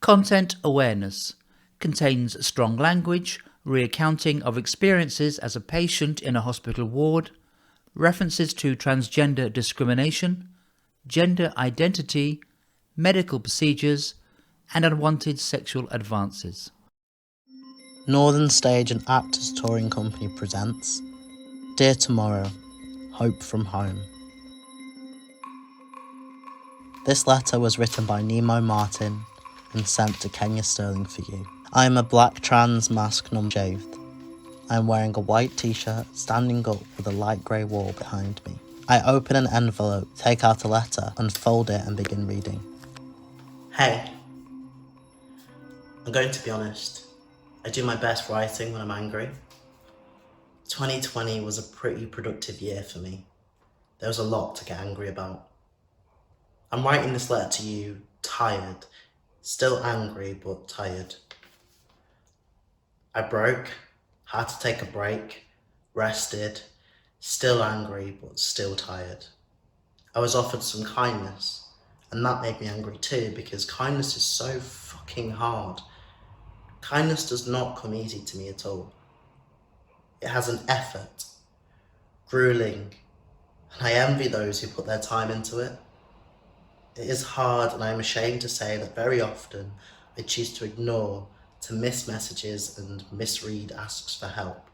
Content awareness contains strong language, recounting of experiences as a patient in a hospital ward, references to transgender discrimination, gender identity, medical procedures, and unwanted sexual advances. Northern Stage and Actors Touring Company presents Dear Tomorrow, Hope from Home. This letter was written by Nemo Martin and sent to Kenya Sterling for you. I am a black trans mask non-shaved. I am wearing a white t-shirt, standing up with a light grey wall behind me. I open an envelope, take out a letter, unfold it and begin reading. Hey, I'm going to be honest. I do my best writing when I'm angry. 2020 was a pretty productive year for me. There was a lot to get angry about. I'm writing this letter to you, tired, still angry but tired. I broke, had to take a break, rested, still angry but still tired. I was offered some kindness, and that made me angry too, because kindness is so fucking hard. Kindness does not come easy to me at all. It has an effort, grueling, and I envy those who put their time into it. It is hard, and I am ashamed to say that very often I choose to ignore, to miss messages and misread asks for help.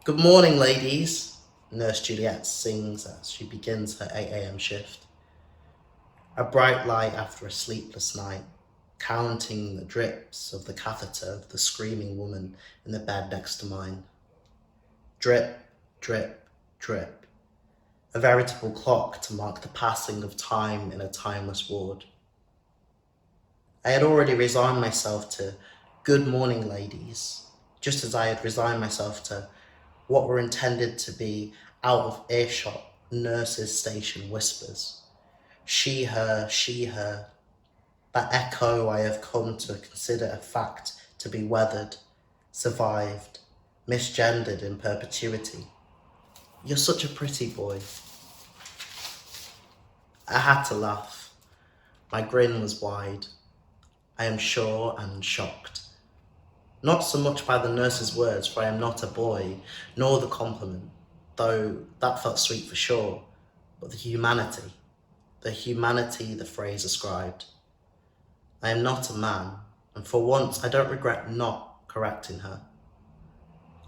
Good morning, ladies, Nurse Juliet sings as she begins her 8 a.m. shift. A bright light after a sleepless night, counting the drips of the catheter of the screaming woman in the bed next to mine. Drip, drip, drip. A veritable clock to mark the passing of time in a timeless ward. I had already resigned myself to good morning, ladies, just as I had resigned myself to what were intended to be out of earshot nurses' station whispers. She, her, that echo I have come to consider a fact to be weathered, survived, misgendered in perpetuity. You're such a pretty boy. I had to laugh. My grin was wide. I am sure and shocked. Not so much by the nurse's words, for I am not a boy, nor the compliment, though that felt sweet for sure, but the humanity the phrase ascribed. I am not a man, and for once I don't regret not correcting her.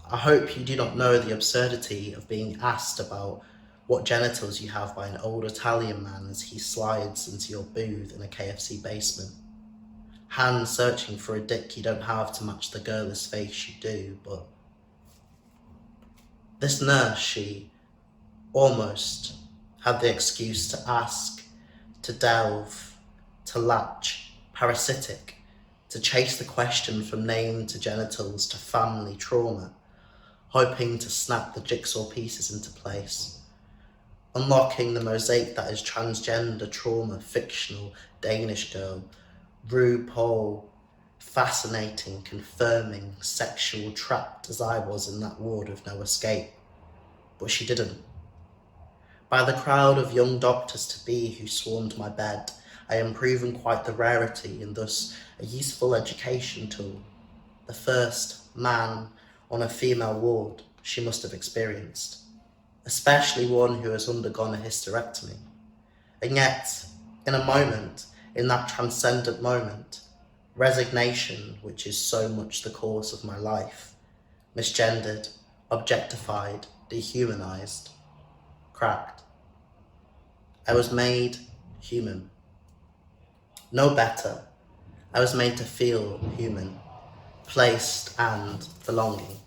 I hope you do not know the absurdity of being asked about what genitals you have by an old Italian man as he slides into your booth in a KFC basement. Hands searching for a dick you don't have to match the girlish face you do, but this nurse, she almost had the excuse to ask, to delve, to latch, parasitic, to chase the question from name to genitals to family trauma, hoping to snap the jigsaw pieces into place, unlocking the mosaic that is transgender trauma, fictional Danish girl, RuPaul, fascinating, confirming, sexual, trapped as I was in that ward with no escape. But she didn't. By the crowd of young doctors-to-be who swarmed my bed, I am proven quite the rarity and thus a useful education tool. The first man on a female ward she must have experienced, especially one who has undergone a hysterectomy. And yet, in a moment, in that transcendent moment, resignation, which is so much the course of my life, misgendered, objectified, dehumanized, cracked. I was made human. No better, I was made to feel human, placed and belonging.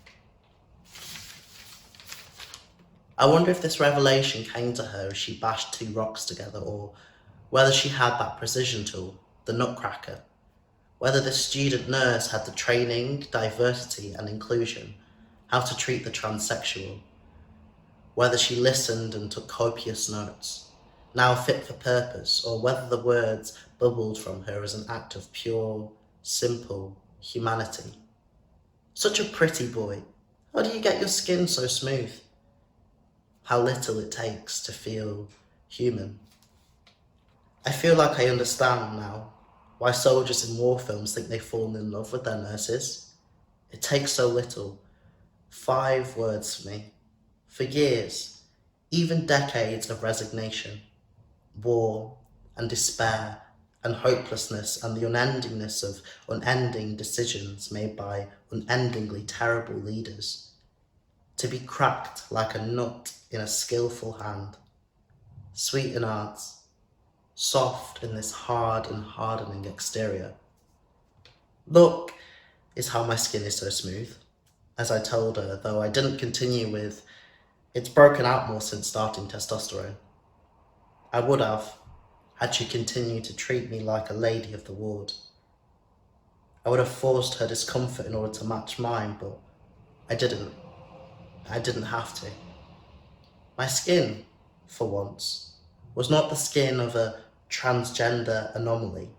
I wonder if this revelation came to her as she bashed two rocks together, or whether she had that precision tool, the nutcracker, whether the student nurse had the training, diversity and inclusion, how to treat the transsexual, whether she listened and took copious notes, now fit for purpose, or whether the words bubbled from her as an act of pure, simple humanity. Such a pretty boy. How do you get your skin so smooth? How little it takes to feel human. I feel like I understand now. Why soldiers in war films think they've fallen in love with their nurses. It takes so little. 5 words for me. For years, even decades of resignation, war and despair and hopelessness and the unendingness of unending decisions made by unendingly terrible leaders, to be cracked like a nut in a skillful hand, sweet in arts, soft in this hard and hardening exterior. Look is how my skin is so smooth, as I told her, though I didn't continue with, it's broken out more since starting testosterone. I would have, had she continued to treat me like a lady of the ward. I would have forced her discomfort in order to match mine, but I didn't. I didn't have to. My skin, for once, was not the skin of a transgender anomaly,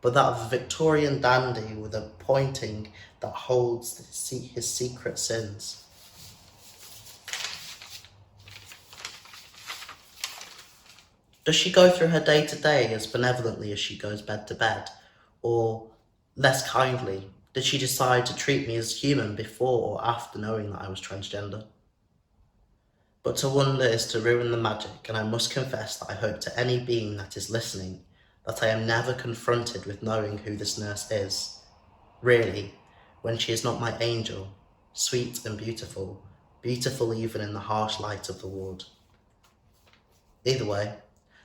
but that of a Victorian dandy with a pointing that holds his secret sins. Does she go through her day to day as benevolently as she goes bed to bed? Or, less kindly, did she decide to treat me as human before or after knowing that I was transgender? But to wonder is to ruin the magic, and I must confess that I hope to any being that is listening that I am never confronted with knowing who this nurse is, really, when she is not my angel, sweet and beautiful, beautiful even in the harsh light of the ward. Either way,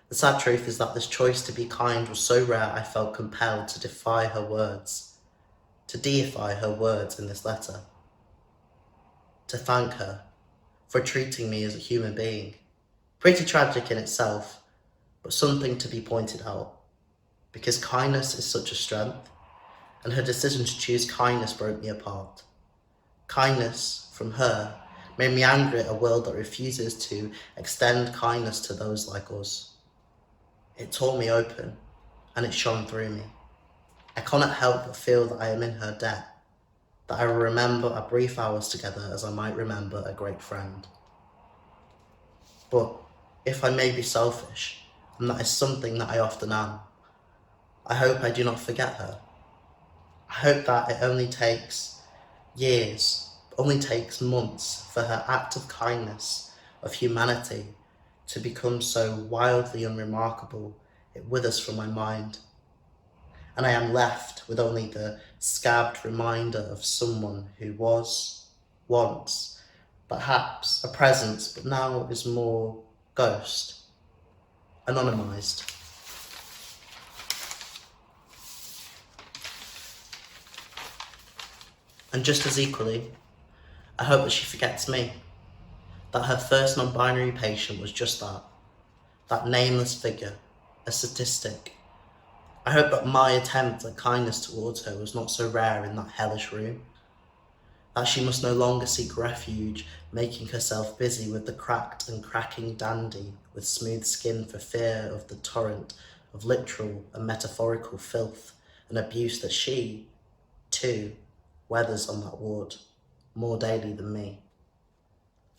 the sad truth is that this choice to be kind was so rare I felt compelled to defy her words, to deify her words in this letter, to thank her for treating me as a human being. Pretty tragic in itself, but something to be pointed out, because kindness is such a strength, and her decision to choose kindness broke me apart. Kindness, from her, made me angry at a world that refuses to extend kindness to those like us. It tore me open, and it shone through me. I cannot help but feel that I am in her debt, that I will remember our brief hours together as I might remember a great friend. But if I may be selfish, and that is something that I often am, I hope I do not forget her. I hope that it only takes years, only takes months for her act of kindness, of humanity, to become so wildly unremarkable it withers from my mind, and I am left with only the scabbed reminder of someone who was, once, perhaps a presence, but now is more ghost, anonymized. And just as equally, I hope that she forgets me, that her first non-binary patient was just that nameless figure, a statistic. I hope that my attempt at kindness towards her was not so rare in that hellish room, that she must no longer seek refuge, making herself busy with the cracked and cracking dandy with smooth skin for fear of the torrent of literal and metaphorical filth and abuse that she, too, weathers on that ward, more daily than me.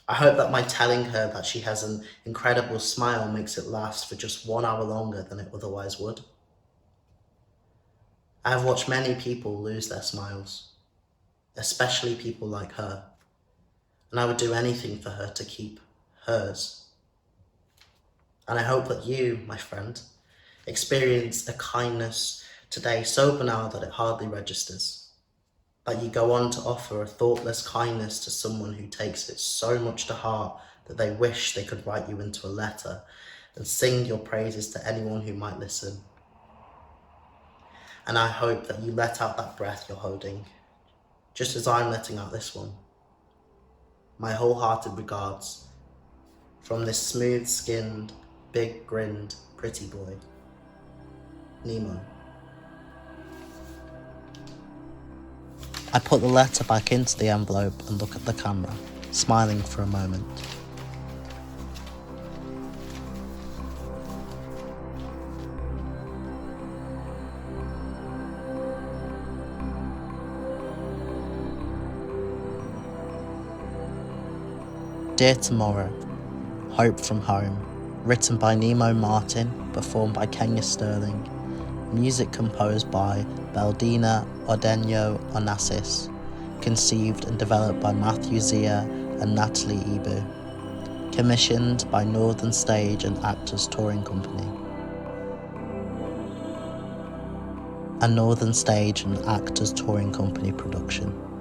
I hope that my telling her that she has an incredible smile makes it last for just 1 hour longer than it otherwise would. I have watched many people lose their smiles, especially people like her, and I would do anything for her to keep hers. And I hope that you, my friend, experience a kindness today so banal that it hardly registers, that you go on to offer a thoughtless kindness to someone who takes it so much to heart that they wish they could write you into a letter and sing your praises to anyone who might listen. And I hope that you let out that breath you're holding, just as I'm letting out this one. My wholehearted regards from this smooth-skinned, big-grinned, pretty boy, Nemo. I put the letter back into the envelope and look at the camera, smiling for a moment. Dear Tomorrow, Hope from Home, written by Nemo Martin, performed by Kenya Sterling, Music composed by Beldina Odenyo Onassis. Conceived and developed by Matthew Zia and Natalie Ibu. Commissioned by Northern Stage and Actors Touring Company. A Northern Stage and Actors Touring Company production.